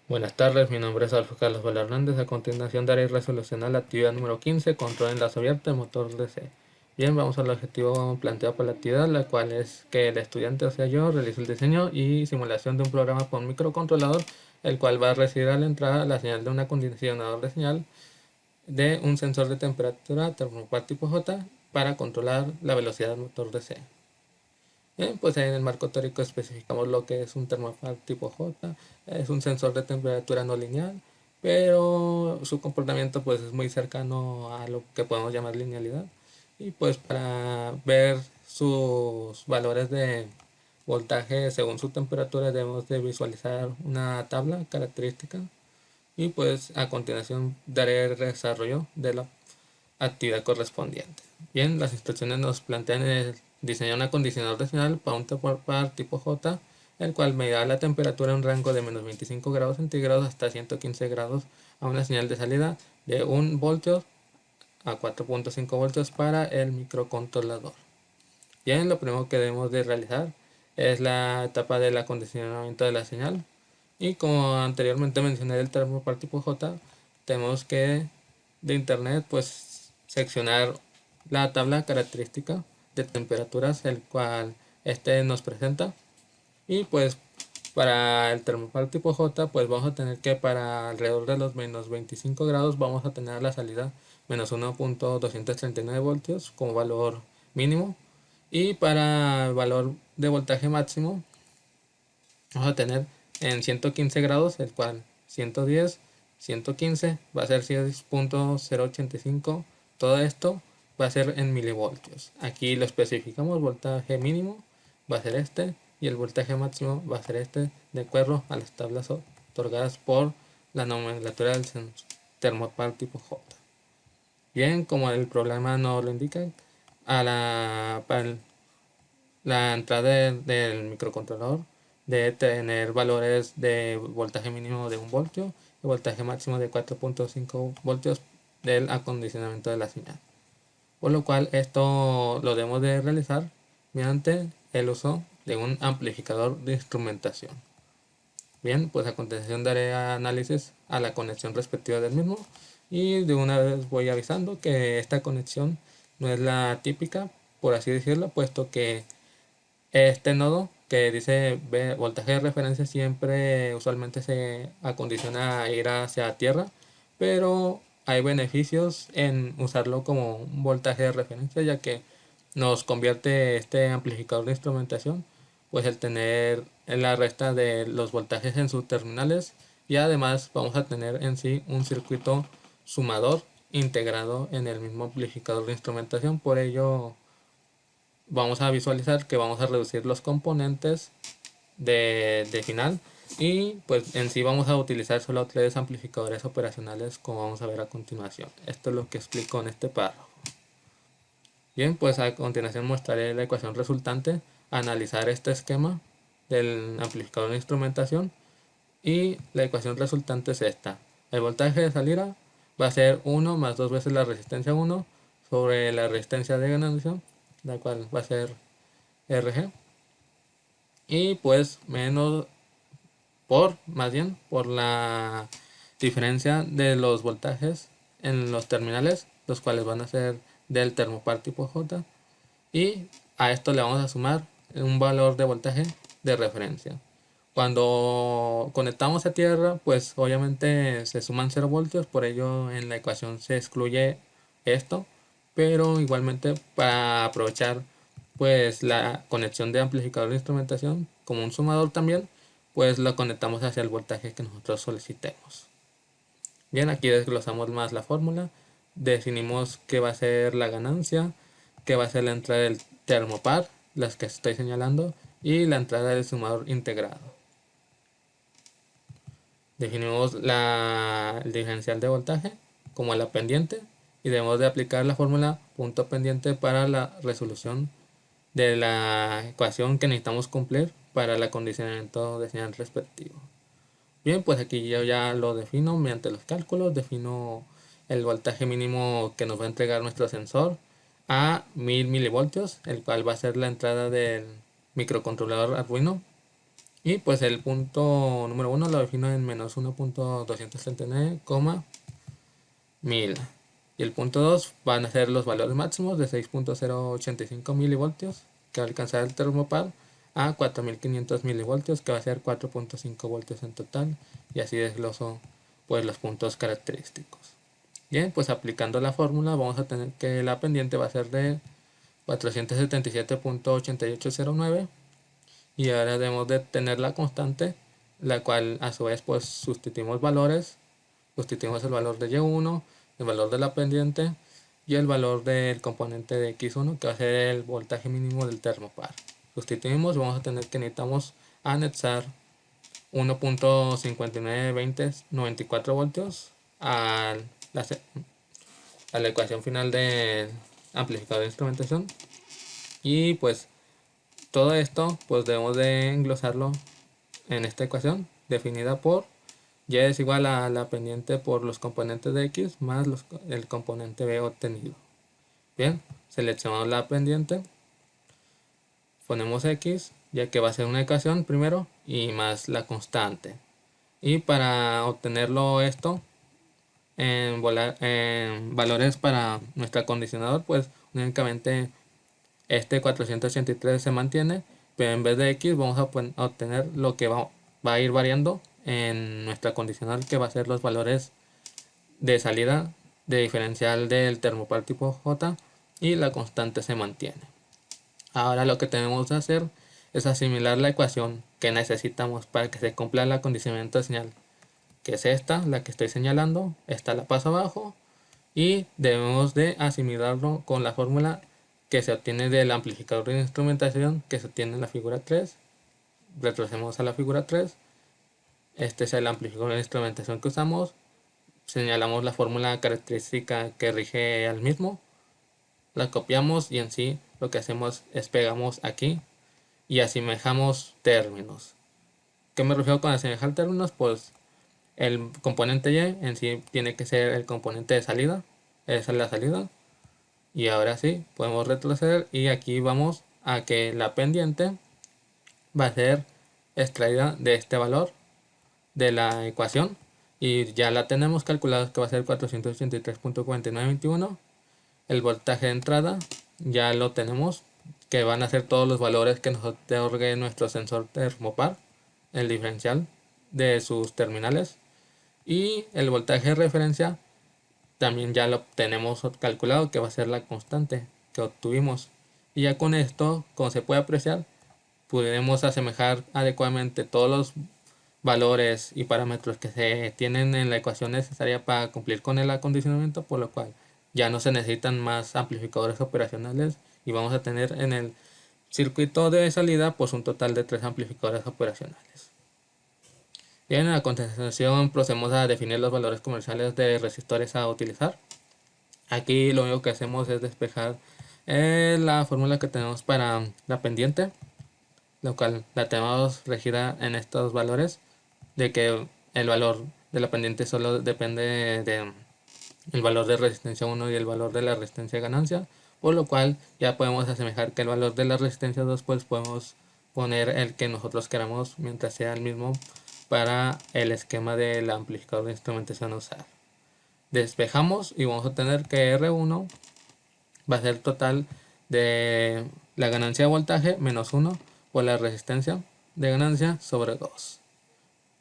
Buenas tardes, mi nombre es Alfonso Carlos Vela Hernández. A continuación daré resolución a la actividad número 15, control de enlace abierto de motor DC. Bien, vamos al objetivo planteado por la actividad, la cual es que el estudiante, o sea yo, realice el diseño y simulación de un programa con microcontrolador, el cual va a recibir a la entrada la señal de un acondicionador de señal de un sensor de temperatura termopar tipo J para controlar la velocidad del motor DC. Bien, pues en el marco teórico especificamos lo que es un termofar tipo J, es un sensor de temperatura no lineal, pero su comportamiento pues es muy cercano a lo que podemos llamar linealidad. Y pues para ver sus valores de voltaje según su temperatura debemos de visualizar una tabla característica y pues a continuación daré el desarrollo de la actividad correspondiente. Bien, las instrucciones nos plantean diseñar un acondicionador de señal para un termopar tipo J, el cual medirá la temperatura en un rango de menos 25 grados centígrados hasta 115 grados a una señal de salida de 1 voltio a 4.5 voltios para el microcontrolador. Bien, lo primero que debemos de realizar es la etapa del acondicionamiento de la señal. Y como anteriormente mencioné el termopar tipo J, tenemos que de internet pues seccionar la tabla característica de temperaturas el cual este nos presenta. Y pues para el termopar tipo J pues vamos a tener que para alrededor de los menos 25 grados vamos a tener la salida menos 1.239 voltios como valor mínimo. Y para el valor de voltaje máximo vamos a tener en 115 grados, el cual 110, 115 va a ser 6.085. Todo esto va a ser en milivoltios. Aquí lo especificamos, voltaje mínimo va a ser este y el voltaje máximo va a ser este, de acuerdo a las tablas otorgadas por la nomenclatura del termopar tipo J. Bien, como el problema no lo indica, para la entrada del microcontrolador debe tener valores de voltaje mínimo de 1 voltio y voltaje máximo de 4.5 voltios del acondicionamiento de la señal. Por lo cual esto lo debemos de realizar mediante el uso de un amplificador de instrumentación. Bien, pues a continuación daré análisis a la conexión respectiva del mismo y de una vez voy avisando que esta conexión no es la típica, por así decirlo, puesto que este nodo que dice voltaje de referencia siempre usualmente se acondiciona a ir hacia tierra, pero hay beneficios en usarlo como un voltaje de referencia, ya que nos convierte este amplificador de instrumentación pues el tener en la resta de los voltajes en sus terminales, y además vamos a tener en sí un circuito sumador integrado en el mismo amplificador de instrumentación. Por ello vamos a visualizar que vamos a reducir los componentes de final y pues en sí vamos a utilizar solo 3 amplificadores operacionales, como vamos a ver a continuación. Esto es lo que explico en este párrafo. Bien, pues a continuación mostraré la ecuación resultante, analizar este esquema del amplificador de instrumentación, y la ecuación resultante es esta. El voltaje de salida va a ser 1 más 2 veces la resistencia 1 sobre la resistencia de ganancia, la cual va a ser RG, y pues menos más bien por la diferencia de los voltajes en los terminales, los cuales van a ser del termopar tipo J, y a esto le vamos a sumar un valor de voltaje de referencia. Cuando conectamos a tierra pues obviamente se suman 0 voltios, por ello en la ecuación se excluye esto, pero igualmente para aprovechar pues la conexión de amplificador de instrumentación como un sumador también, pues lo conectamos hacia el voltaje que nosotros solicitemos. Bien, aquí desglosamos más la fórmula, definimos qué va a ser la ganancia, qué va a ser la entrada del termopar, las que estoy señalando, y la entrada del sumador integrado. Definimos el diferencial de voltaje como la pendiente y debemos de aplicar la fórmula punto pendiente para la resolución de la ecuación que necesitamos cumplir para el acondicionamiento de señal respectivo. Bien, pues aquí yo ya lo defino mediante los cálculos, defino el voltaje mínimo que nos va a entregar nuestro sensor a 1000 milivoltios, el cual va a ser la entrada del microcontrolador Arduino, Y pues el punto número 1 lo defino en menos 1.239,1000. Y el punto 2 van a ser los valores máximos de 6.085 milivoltios que va a alcanzar el termopar a 4500 milivoltios que va a ser 4.5 voltios en total. Y así desgloso pues los puntos característicos. Bien, pues aplicando la fórmula vamos a tener que la pendiente va a ser de 477.8809 y ahora debemos de tener la constante, la cual a su vez pues sustituimos valores, sustituimos el valor de Y1, el valor de la pendiente y el valor del componente de X1 que va a ser el voltaje mínimo del termopar. Sustituimos, vamos a tener que necesitamos anexar 1.592094 voltios a la ecuación final del amplificador de instrumentación y pues todo esto pues debemos de englosarlo en esta ecuación definida por y es igual a la pendiente por los componentes de X más el componente B obtenido. Bien, seleccionamos la pendiente, ponemos X ya que va a ser una ecuación primero y más la constante. Y para obtenerlo esto en valores para nuestro acondicionador pues únicamente este 483 se mantiene, pero en vez de X vamos a obtener lo que va a ir variando en nuestra condicional, que va a ser los valores de salida de diferencial del termopar tipo J y la constante se mantiene. Ahora lo que tenemos que hacer es asimilar la ecuación que necesitamos para que se cumpla el acondicionamiento de señal, que es esta, la que estoy señalando. Esta la paso abajo y debemos de asimilarlo con la fórmula que se obtiene del amplificador de instrumentación que se obtiene en la figura 3. Retrocedemos a la figura 3. Este es el amplificador de instrumentación que usamos. Señalamos la fórmula característica que rige al mismo. La copiamos y en sí lo que hacemos es pegamos aquí y asemejamos términos. ¿Qué me refiero con asemejar términos? Pues el componente Y en sí tiene que ser el componente de salida. Esa es la salida. Y ahora sí, podemos retroceder y aquí vamos a que la pendiente va a ser extraída de este valor de la ecuación y ya la tenemos calculada que va a ser 483.4921. El voltaje de entrada ya lo tenemos, que van a ser todos los valores que nos otorgue nuestro sensor termopar, el diferencial de sus terminales, y el voltaje de referencia también ya lo tenemos calculado, que va a ser la constante que obtuvimos. Y ya con esto, como se puede apreciar, podremos asemejar adecuadamente todos los valores y parámetros que se tienen en la ecuación necesaria para cumplir con el acondicionamiento, por lo cual ya no se necesitan más amplificadores operacionales y vamos a tener en el circuito de salida pues un total de 3 amplificadores operacionales. Bien, a continuación procedemos a definir los valores comerciales de resistores a utilizar. Aquí lo único que hacemos es despejar la fórmula que tenemos para la pendiente, lo cual la tenemos regida en estos valores, de que el valor de la pendiente solo depende del valor de resistencia 1 y el valor de la resistencia ganancia, por lo cual ya podemos asemejar que el valor de la resistencia 2 pues podemos poner el que nosotros queramos mientras sea el mismo para el esquema del amplificador de instrumentación a usar. Despejamos y vamos a tener que R1 va a ser total de la ganancia de voltaje menos 1 por la resistencia de ganancia sobre 2.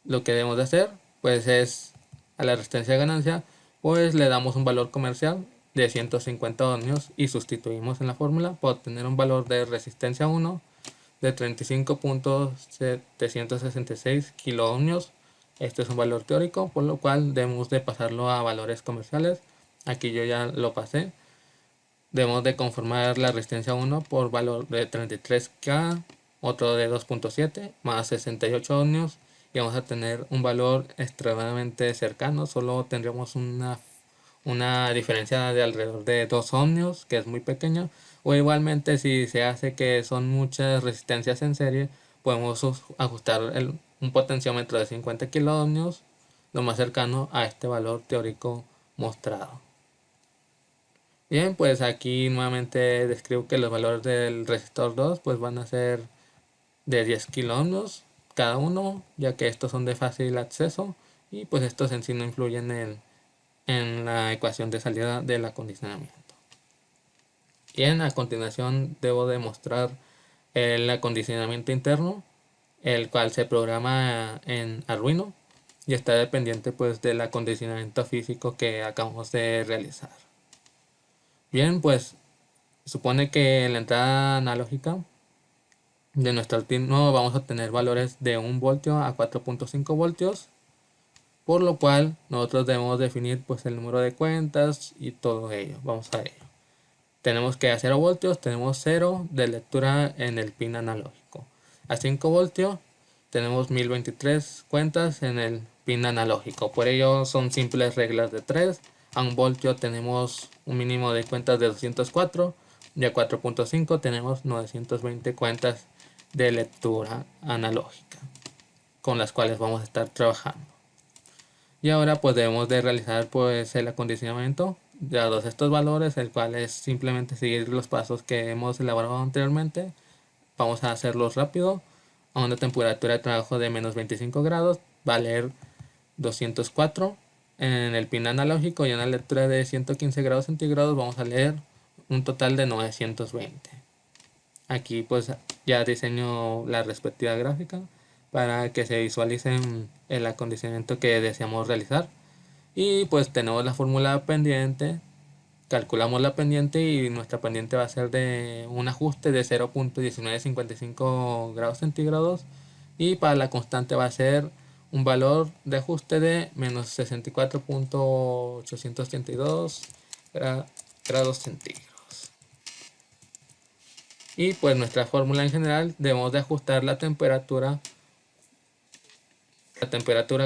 Lo que debemos de hacer pues es a la resistencia de ganancia pues le damos un valor comercial de 150 ohmios y sustituimos en la fórmula para obtener un valor de resistencia 1 de 35.766 kiloohmios. Este es un valor teórico, por lo cual debemos de pasarlo a valores comerciales. Aquí yo ya lo pasé. Debemos de conformar la resistencia 1 por valor de 33K, otro de 2.7 más 68 ohmios y vamos a tener un valor extremadamente cercano. Solo tendríamos una diferencia de alrededor de 2 ohmios, que es muy pequeño. O igualmente si se hace que son muchas resistencias en serie, podemos ajustar un potenciómetro de 50 kiloohmios, lo más cercano a este valor teórico mostrado. Bien, pues aquí nuevamente describo que los valores del resistor 2 pues van a ser de 10 kiloohmios cada uno, ya que estos son de fácil acceso y pues estos en sí no influyen en la ecuación de salida del acondicionamiento. Bien, a continuación debo demostrar el acondicionamiento interno, el cual se programa en Arduino y está dependiente pues del acondicionamiento físico que acabamos de realizar. Bien, pues supone que en la entrada analógica de nuestro Arduino vamos a obtener valores de 1 voltio a 4.5 voltios, por lo cual nosotros debemos definir pues el número de cuentas y todo ello. Vamos a ello. Tenemos que a 0 voltios tenemos 0 de lectura en el pin analógico. A 5 voltios tenemos 1023 cuentas en el pin analógico. Por ello son simples reglas de 3. A 1 voltio tenemos un mínimo de cuentas de 204. Y a 4.5 tenemos 920 cuentas de lectura analógica, con las cuales vamos a estar trabajando. Y ahora pues debemos de realizar pues el acondicionamiento de todos estos valores, el cual es simplemente seguir los pasos que hemos elaborado anteriormente. Vamos a hacerlos rápido. A una temperatura de trabajo de menos 25 grados va a leer 204 en el pin analógico, y en la lectura de 115 grados centígrados vamos a leer un total de 920. Aquí pues ya diseño la respectiva gráfica para que se visualicen el acondicionamiento que deseamos realizar. Y pues tenemos la fórmula pendiente, calculamos la pendiente y nuestra pendiente va a ser de un ajuste de 0.1955 grados centígrados, y para la constante va a ser un valor de ajuste de menos 64.832 grados centígrados. Y pues nuestra fórmula en general debemos de ajustar la temperatura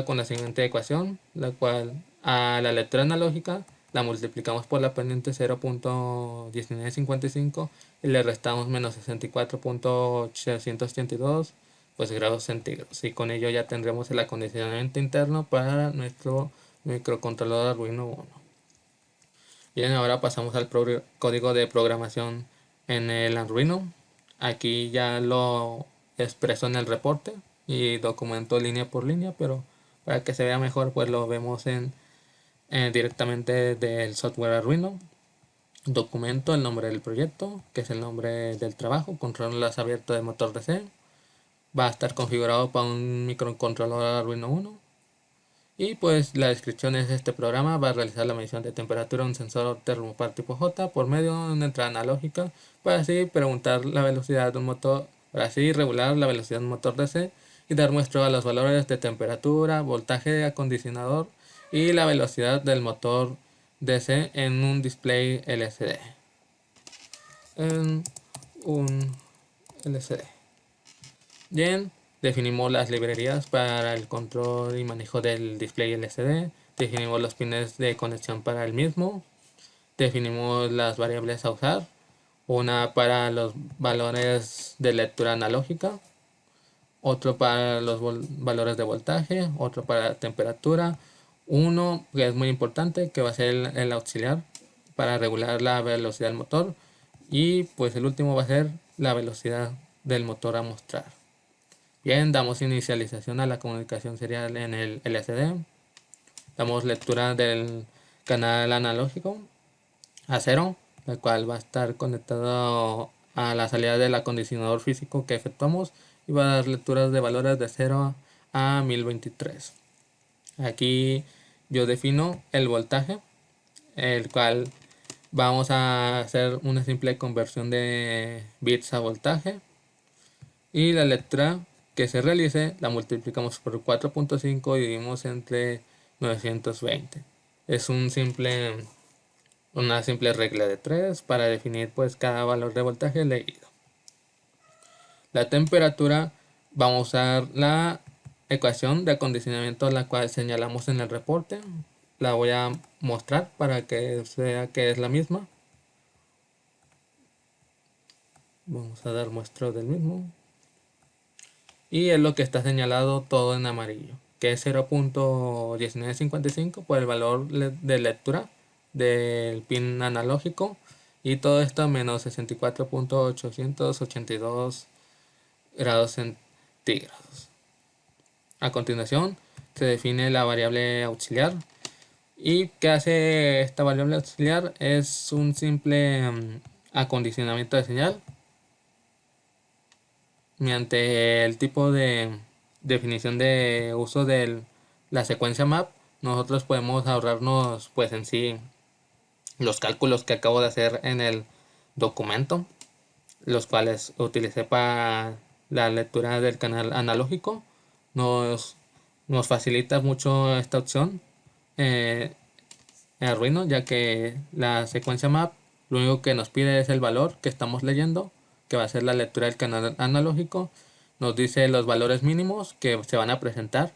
con la siguiente ecuación, la cual a la lectura analógica la multiplicamos por la pendiente 0.1955 y le restamos menos 64.832 pues grados centígrados, y con ello ya tendremos el acondicionamiento interno para nuestro microcontrolador Arduino Uno. Bien, ahora pasamos al código de programación en el Arduino. Aquí ya lo expreso en el reporte y documento línea por línea, pero para que se vea mejor pues lo vemos directamente del software Arduino. Documento el nombre del proyecto, que es el nombre del trabajo, control enlace abierto de motor DC. Va a estar configurado para un microcontrolador Arduino Uno. Y pues la descripción es: este programa va a realizar la medición de temperatura de un sensor termopar tipo J por medio de una entrada analógica, para así preguntar la velocidad de un motor, para así regular la velocidad de un motor DC y dar muestra a los valores de temperatura, voltaje de acondicionador y la velocidad del motor DC en un display LCD. En un LCD. Bien, definimos las librerías para el control y manejo del display LCD, definimos los pines de conexión para el mismo, definimos las variables a usar, una para los valores de lectura analógica, otro para los valores de voltaje, otro para temperatura, uno que es muy importante, que va a ser el auxiliar para regular la velocidad del motor, y pues el último va a ser la velocidad del motor a mostrar. Bien, damos inicialización a la comunicación serial en el LCD. Damos lectura del canal analógico a 0, el cual va a estar conectado a la salida del acondicionador físico que efectuamos, y va a dar lecturas de valores de 0 a 1023. Aquí yo defino el voltaje, el cual vamos a hacer una simple conversión de bits a voltaje, y la lectura que se realice la multiplicamos por 4.5 y dividimos entre 920. Es una simple regla de 3 para definir pues cada valor de voltaje leído. La temperatura, vamos a usar la ecuación de acondicionamiento, la cual señalamos en el reporte. La voy a mostrar para que vea que es la misma. Vamos a dar muestra del mismo. Y es lo que está señalado todo en amarillo, que es 0.1955 por el valor de lectura del pin analógico, y todo esto menos 64.882 grados centígrados. A continuación se define la variable auxiliar. ¿Y qué hace esta variable auxiliar? Es un simple acondicionamiento de señal mediante el tipo de definición de uso de la secuencia map. Nosotros podemos ahorrarnos pues en sí los cálculos que acabo de hacer en el documento, los cuales utilicé para la lectura del canal analógico. Nos, nos facilita mucho esta opción en Arduino, ya que la secuencia map lo único que nos pide es el valor que estamos leyendo, que va a ser la lectura del canal analógico. Nos dice los valores mínimos que se van a presentar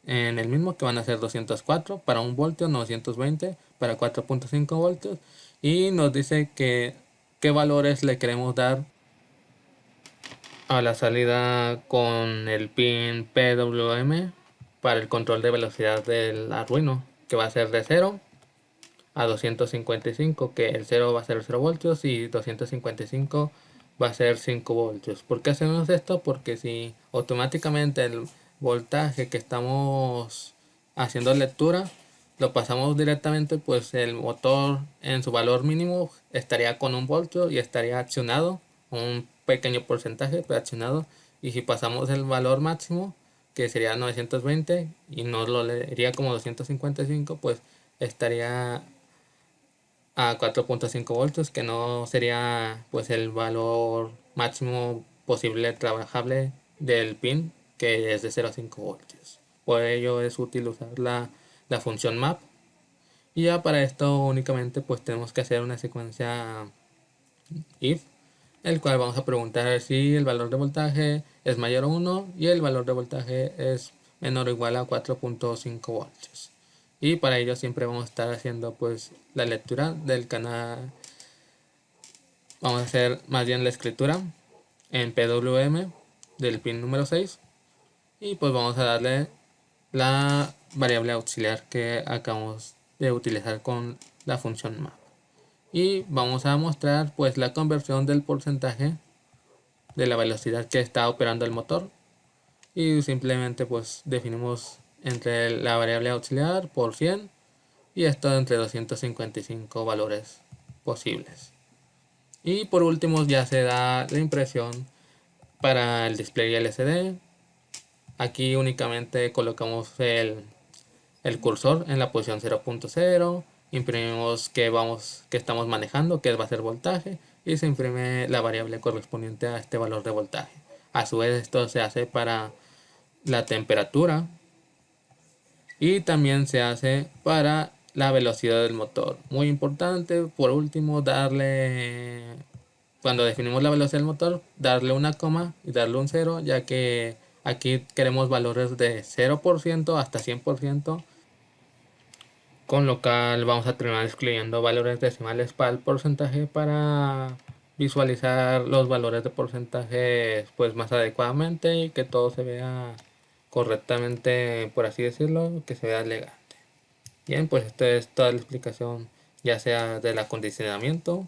en el mismo, que van a ser 204 para 1 voltio, 920 para 4.5 voltios, y nos dice que qué valores le queremos dar a la salida con el pin PWM para el control de velocidad del Arduino, que va a ser de 0 a 255, que el 0 va a ser 0 voltios y 255 va a ser 5 voltios. ¿Por qué hacemos esto? Porque si automáticamente el voltaje que estamos haciendo lectura lo pasamos directamente, pues el motor en su valor mínimo estaría con 1 voltio y estaría accionado, un pequeño porcentaje pero accionado. Y si pasamos el valor máximo, que sería 920, y nos lo leería como 255, pues estaría a 4.5 voltios, que no sería pues el valor máximo posible trabajable del pin, que es de 0.5 voltios. Por ello es útil usar la función map, y ya para esto únicamente pues tenemos que hacer una secuencia if, el cual vamos a preguntar si el valor de voltaje es mayor a 1 y el valor de voltaje es menor o igual a 4.5 voltios. Y para ello siempre vamos a estar haciendo pues la lectura del canal. Vamos a hacer más bien la escritura en PWM del pin número 6, y pues vamos a darle la variable auxiliar que acabamos de utilizar con la función map. Y vamos a mostrar pues la conversión del porcentaje de la velocidad que está operando el motor, y simplemente pues definimos entre la variable auxiliar por 100 y esto entre 255 valores posibles. Y por último ya se da la impresión para el display LCD. Aquí únicamente colocamos el cursor en la posición 0.0, imprimimos que estamos manejando, que va a ser voltaje, y se imprime la variable correspondiente a este valor de voltaje. A su vez esto se hace para la temperatura y también se hace para la velocidad del motor. Muy importante, por último, cuando definimos la velocidad del motor, darle una coma y darle un 0, ya que aquí queremos valores de 0% hasta 100%, con lo cual vamos a terminar excluyendo valores decimales para el porcentaje para visualizar los valores de porcentaje pues más adecuadamente y que todo se vea correctamente, por así decirlo, que se vea elegante. Bien, pues esta es toda la explicación, ya sea del acondicionamiento,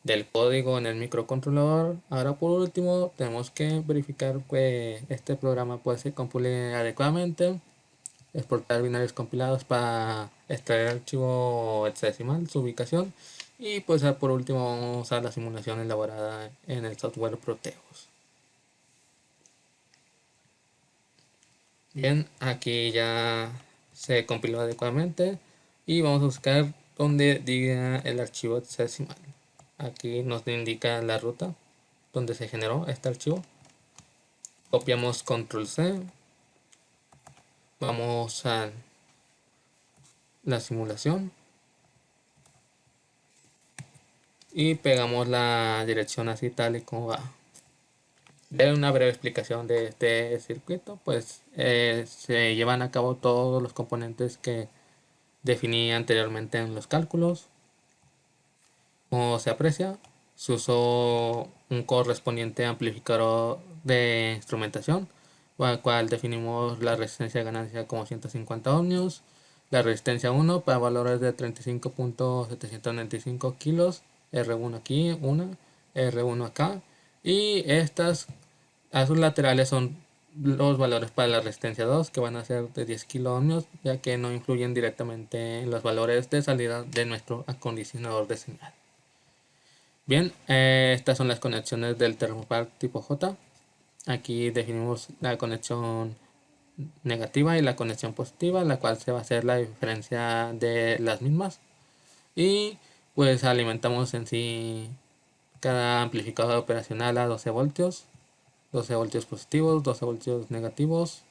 del código en el microcontrolador. Ahora por último tenemos que verificar que este programa pues se compile adecuadamente, exportar binarios compilados para extraer el archivo hexadecimal, su ubicación, y pues por último vamos a usar la simulación elaborada en el software Proteus. Bien, aquí ya se compiló adecuadamente y vamos a buscar donde diga el archivo hexadecimal. Aquí nos indica la ruta donde se generó este archivo. Copiamos control C, vamos a la simulación y pegamos la dirección así tal y como va. De una breve explicación de este circuito, pues se llevan a cabo todos los componentes que definí anteriormente en los cálculos. Como se aprecia, se usó un correspondiente amplificador de instrumentación, con el cual definimos la resistencia de ganancia como 150 ohmios, la resistencia 1 para valores de 35.795 kilos, R1 aquí, R1 acá, y estas a sus laterales son los valores para la resistencia 2, que van a ser de 10 kiloohmios, ya que no influyen directamente en los valores de salida de nuestro acondicionador de señal. Bien, estas son las conexiones del termopar tipo J. Aquí definimos la conexión negativa y la conexión positiva, la cual se va a hacer la diferencia de las mismas. Y pues alimentamos en sí cada amplificador operacional a 12 voltios. 12 voltios positivos, 12 voltios negativos.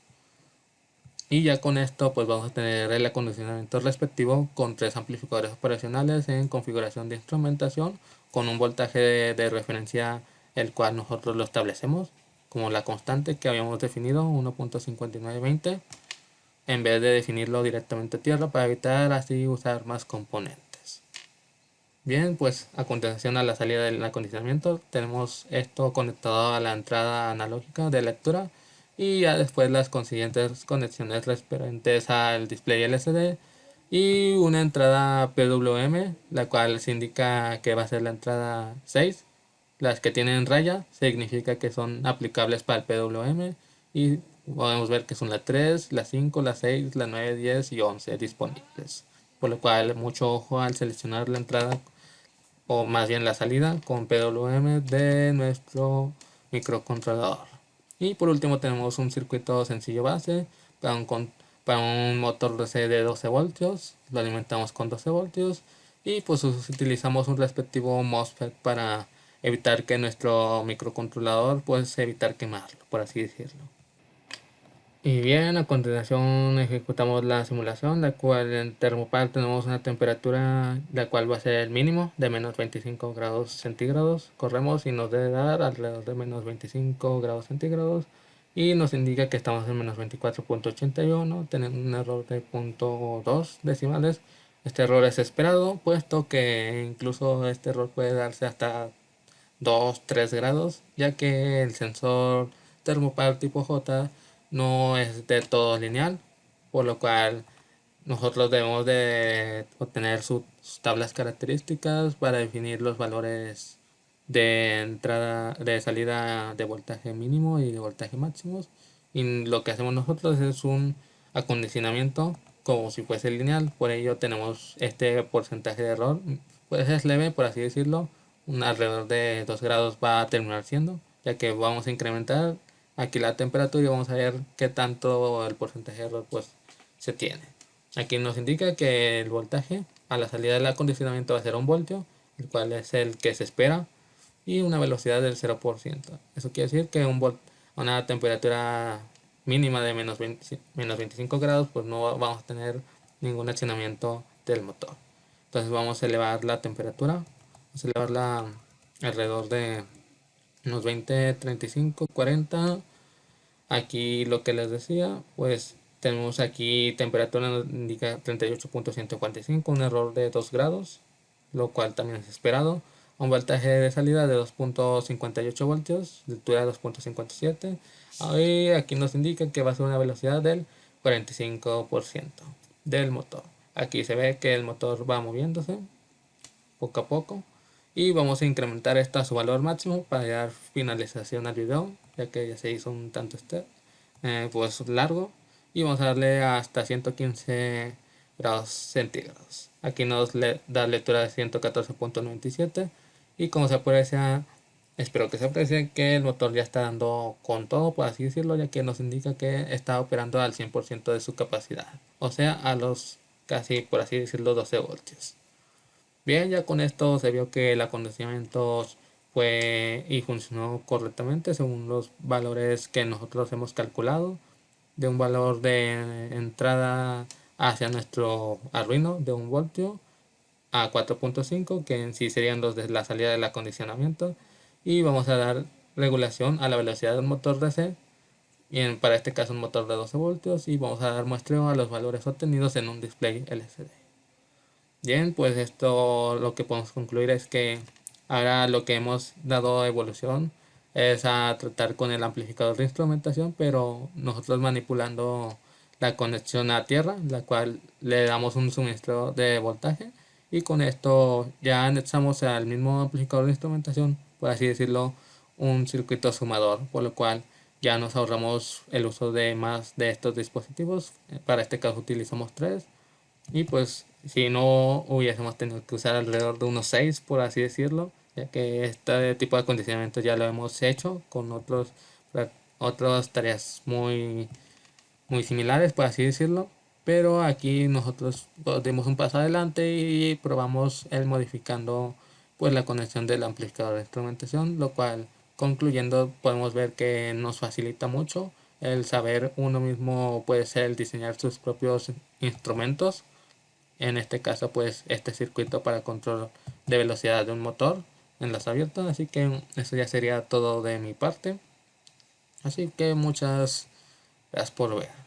Y ya con esto pues vamos a tener el acondicionamiento respectivo con 3 amplificadores operacionales en configuración de instrumentación con un voltaje de referencia el cual nosotros lo establecemos como la constante que habíamos definido, 1.5920, en vez de definirlo directamente a tierra para evitar así usar más componentes. Bien, pues a continuación a la salida del acondicionamiento tenemos esto conectado a la entrada analógica de lectura y ya después las consiguientes conexiones referentes al display LCD y una entrada PWM, la cual se indica que va a ser la entrada 6. Las que tienen raya significa que son aplicables para el PWM y podemos ver que son la 3, la 5, la 6, la 9, 10 y 11 disponibles. Por lo cual mucho ojo al seleccionar la entrada o más bien la salida con PWM de nuestro microcontrolador. Y por último tenemos un circuito sencillo base para un motor DC de 12 voltios, lo alimentamos con 12 voltios y pues utilizamos un respectivo MOSFET para evitar que nuestro microcontrolador pues evitar quemarlo, por así decirlo. Y bien, a continuación ejecutamos la simulación, la cual en termopar tenemos una temperatura la cual va a ser el mínimo de menos 25 grados centígrados. Corremos y nos debe dar alrededor de menos 25 grados centígrados y nos indica que estamos en menos 24.81, tenemos un error de 0.2 decimales. Este error es esperado, puesto que incluso este error puede darse hasta 2-3 grados, ya que el sensor termopar tipo J no es de todo lineal, por lo cual nosotros debemos de obtener sus tablas características para definir los valores de entrada, de salida de voltaje mínimo y de voltaje máximos. Y lo que hacemos nosotros es un acondicionamiento como si fuese lineal, por ello tenemos este porcentaje de error, pues es leve por así decirlo, alrededor de 2 grados va a terminar siendo, ya que vamos a incrementar aquí la temperatura y vamos a ver qué tanto el porcentaje de error pues se tiene. Aquí nos indica que el voltaje a la salida del acondicionamiento va a ser 1 voltio, el cual es el que se espera, y una velocidad del 0%. Eso quiere decir que una temperatura mínima de menos 25 grados, pues no vamos a tener ningún accionamiento del motor. Entonces vamos a elevar la temperatura, vamos a elevarla alrededor de unos 20, 35, 40. Aquí lo que les decía, pues tenemos aquí temperatura nos indica 38.145, un error de 2 grados, lo cual también es esperado. Un voltaje de salida de 2.58 voltios, de altura de 2.57. Y aquí nos indica que va a ser una velocidad del 45% del motor. Aquí se ve que el motor va moviéndose poco a poco. Y vamos a incrementar esto a su valor máximo para dar finalización al video, ya que ya se hizo un tanto pues largo. Y vamos a darle hasta 115 grados centígrados. Aquí nos da lectura de 114.97. Y como se aprecia, espero que se aprecie que el motor ya está dando con todo, por así decirlo, ya que nos indica que está operando al 100% de su capacidad. O sea, a los casi, por así decirlo, 12 voltios. Bien, ya con esto se vio que el acondicionamiento fue y funcionó correctamente según los valores que nosotros hemos calculado, de un valor de entrada hacia nuestro Arduino de 1 voltio a 4.5, que en sí serían los de la salida del acondicionamiento, y vamos a dar regulación a la velocidad del motor DC, y para este caso un motor de 12 voltios, y vamos a dar muestreo a los valores obtenidos en un display LCD. Bien, pues esto lo que podemos concluir es que ahora lo que hemos dado evolución es a tratar con el amplificador de instrumentación, pero nosotros manipulando la conexión a tierra, la cual le damos un suministro de voltaje, y con esto ya anexamos al mismo amplificador de instrumentación, por así decirlo, un circuito sumador, por lo cual ya nos ahorramos el uso de más de estos dispositivos. Para este caso utilizamos 3 y pues si no hubiésemos tenido que usar alrededor de unos 6 por así decirlo, ya que este tipo de acondicionamiento ya lo hemos hecho con otras tareas muy similares, por así decirlo. Pero aquí nosotros dimos un paso adelante y probamos el modificando pues la conexión del amplificador de instrumentación, lo cual concluyendo podemos ver que nos facilita mucho el saber uno mismo, puede ser el diseñar sus propios instrumentos. En este caso pues este circuito para control de velocidad de un motor en las abiertas. Así que eso ya sería todo de mi parte, así que muchas gracias por ver.